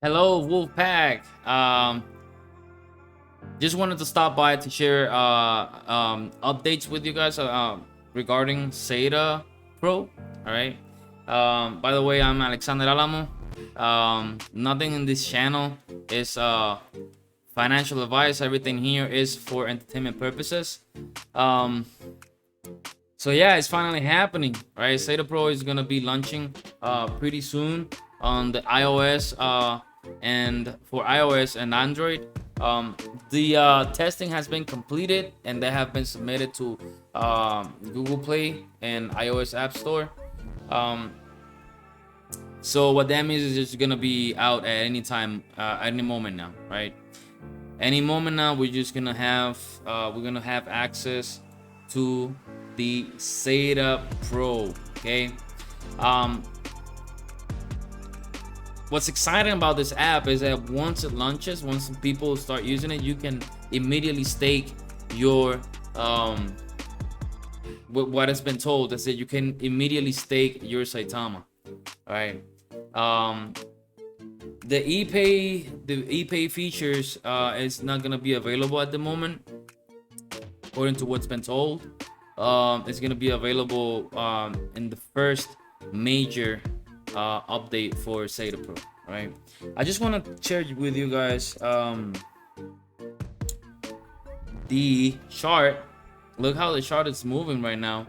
Hello, Wolfpack. Just wanted to stop by to share updates with you guys regarding SaitaPro. All right. By the way, I'm Alexander Alamo. Nothing in this channel is financial advice. Everything here is for entertainment purposes. So yeah, it's finally happening. Right, SaitaPro is gonna be launching pretty soon on the iOS and for iOS and Android. The testing has been completed and they have been submitted to Google Play and iOS App Store. So what that means is it's gonna be out at any time, any moment now, right? Any moment now, we're gonna have access to the SaitaPro. Okay. What's exciting about this app is that once it launches, once people start using it, you can immediately stake your what has been told is that you can immediately stake your Saitama. All right. The ePay features is not gonna be available at the moment, according to what's been told. It's gonna be available in the first major update for SaitaPro. Right. I just want to share with you guys the chart. Look how the chart is moving right now.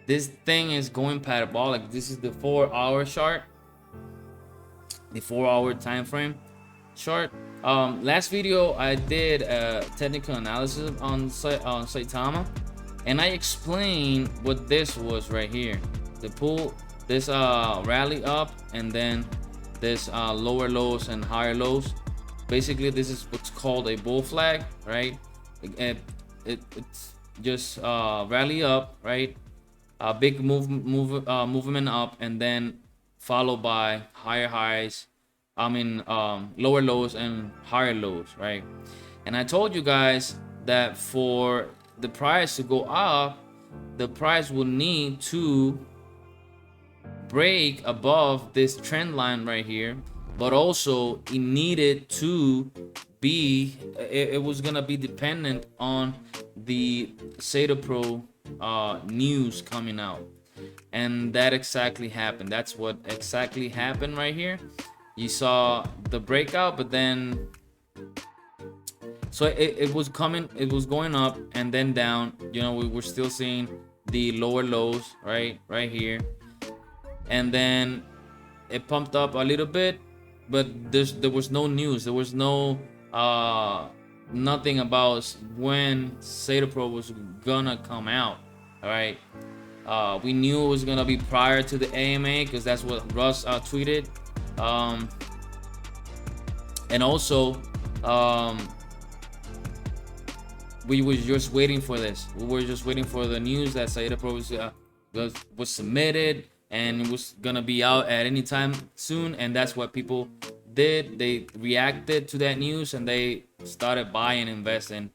This thing is going parabolic. This is the 4-hour chart, the 4-hour time frame chart. Last video I did a technical analysis on Saitama, and I explained what this was right here. The pull, this rally up, and then this lower lows and higher lows. Basically, this is what's called a bull flag, right? It's just rally up, right? A big movement up, and then followed by higher highs. Lower lows and higher lows, right? And I told you guys that for the price to go up, the price will need to break above this trend line right here, but also it needed to be, it was gonna be dependent on the SaitaPro news coming out, and that exactly happened. That's what exactly happened right here. You saw the breakout, but then so it was coming, it was going up and then down. You know, we were still seeing the lower lows right here, and then it pumped up a little bit, but there was no news. There was no nothing about when SaitaPro was gonna come out. All right. We knew it was gonna be prior to the AMA because that's what Russ tweeted. And also we were just waiting for this. We were just waiting for the news that SaitaPro was submitted and it was gonna be out at any time soon, and that's what people did. They reacted to that news and they started buying, investing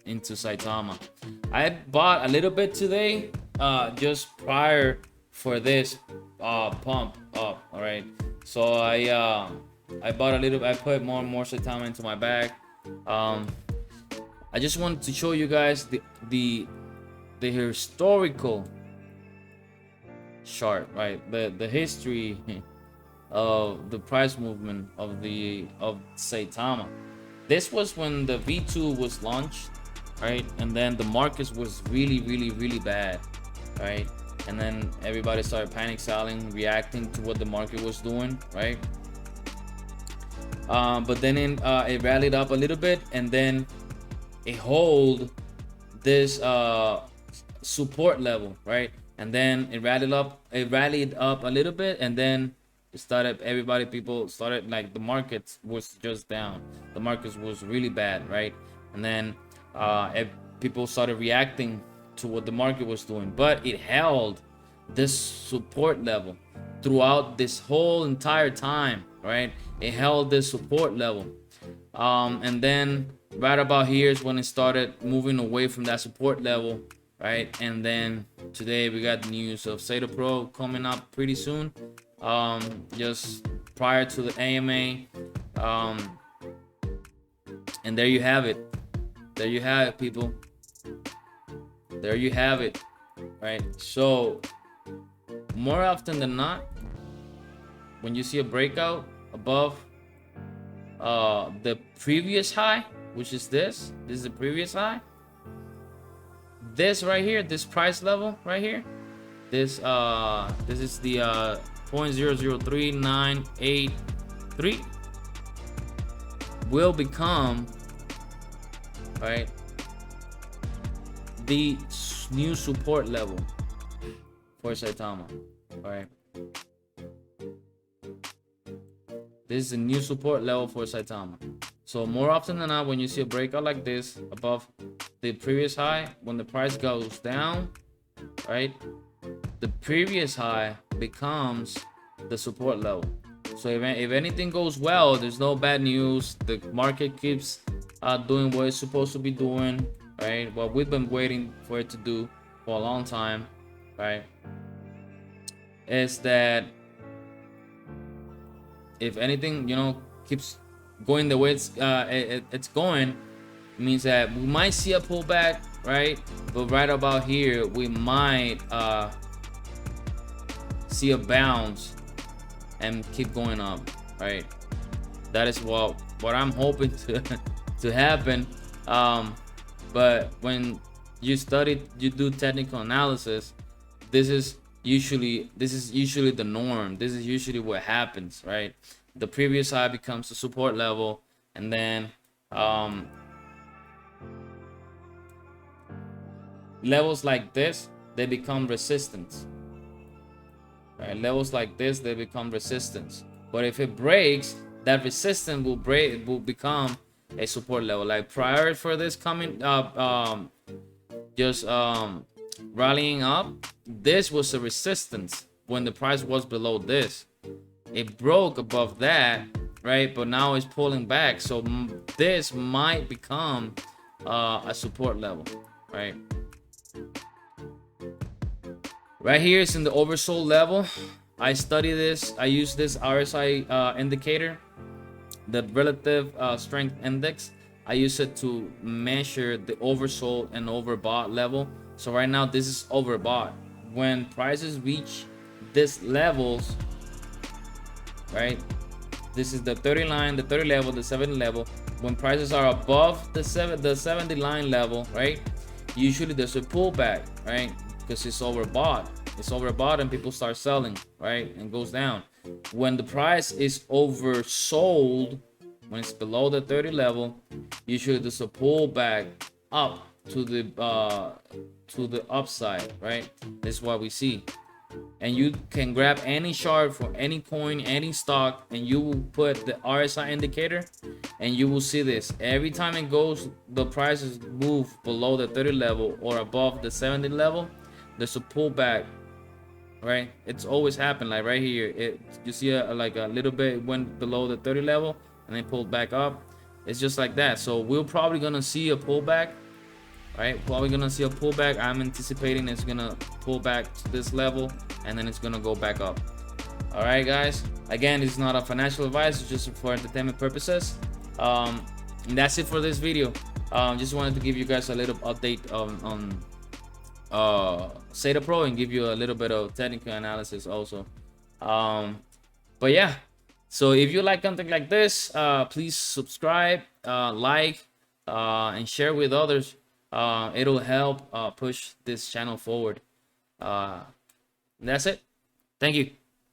into Saitama. I bought a little bit today, just prior for this pump up. All right, so I bought a little. I put more and more Saitama into my bag. I just wanted to show you guys the historical chart, right? The history of the price movement of Saitama. This was when the V2 was launched, right? And then the market was really bad, right? And then everybody started panic selling, reacting to what the market was doing, right? But then it rallied up a little bit, and then it hold this support level, right? And then it rallied up a little bit, and then it started, people started, like, the market was just down. The market was really bad, right? And then people started reacting to what the market was doing, but it held this support level throughout this whole entire time, right? It held this support level, and then right about here is when it started moving away from that support level, right? And then today we got the news of SaitaPro coming up pretty soon. just prior to the AMA. And there you have it. There you have it, people. There you have it, right? So more often than not, when you see a breakout above the previous high, which is this is the previous high, this right here, this price level right here, this is the 0.003983 will become, right, the new support level for Saitama. All right, this is a new support level for Saitama. So more often than not, when you see a breakout like this above the previous high, when the price goes down, right, the previous high becomes the support level. So if anything goes well, there's no bad news, the market keeps doing what it's supposed to be doing, right, what we've been waiting for it to do for a long time, right, is that if anything, you know, keeps going the way it's going, it means that we might see a pullback, right, but right about here we might see a bounce and keep going up, right? That is what I'm hoping to happen. But when you do technical analysis, this is usually the norm. This is usually what happens, right? The previous high becomes the support level, and then levels like this, they become resistance, right? Levels like this, they become resistance. But if it breaks, that resistance will become a support level. Like prior for this coming up, rallying up, this was a resistance when the price was below this. It broke above that, right, but now it's pulling back, so this might become a support level, right? Right here is in the oversold level. I study this. I use this RSI indicator, the relative strength index. I use it to measure the oversold and overbought level. So right now this is overbought. When prices reach this levels, right, this is the 30 line, the 30 level, the 70 level. When prices are above the 70 line level, right, usually there's a pullback, right, because it's overbought. It's overbought and people start selling, right, and goes down. When the price is oversold, when it's below the 30 level, usually there's a pullback up to the upside, right? This is what we see. And you can grab any chart for any coin, any stock, and you will put the RSI indicator, and you will see this. Every time it goes, the prices move below the 30 level or above the 70 level, there's a pullback, right? It's always happened. Like right here, you see like a little bit went below the 30 level and then pulled back up. It's just like that. So we're probably gonna see a pullback, right? Probably gonna see a pullback. I'm anticipating it's gonna pull back to this level and then it's gonna go back up. All right, guys, again, this is not a financial advice, it's just for entertainment purposes. And that's it for this video. Just wanted to give you guys a little update on SaitaPro and give you a little bit of technical analysis also. But yeah, so if you like content like this, please subscribe, like, and share with others. It'll help push this channel forward. That's it. Thank you.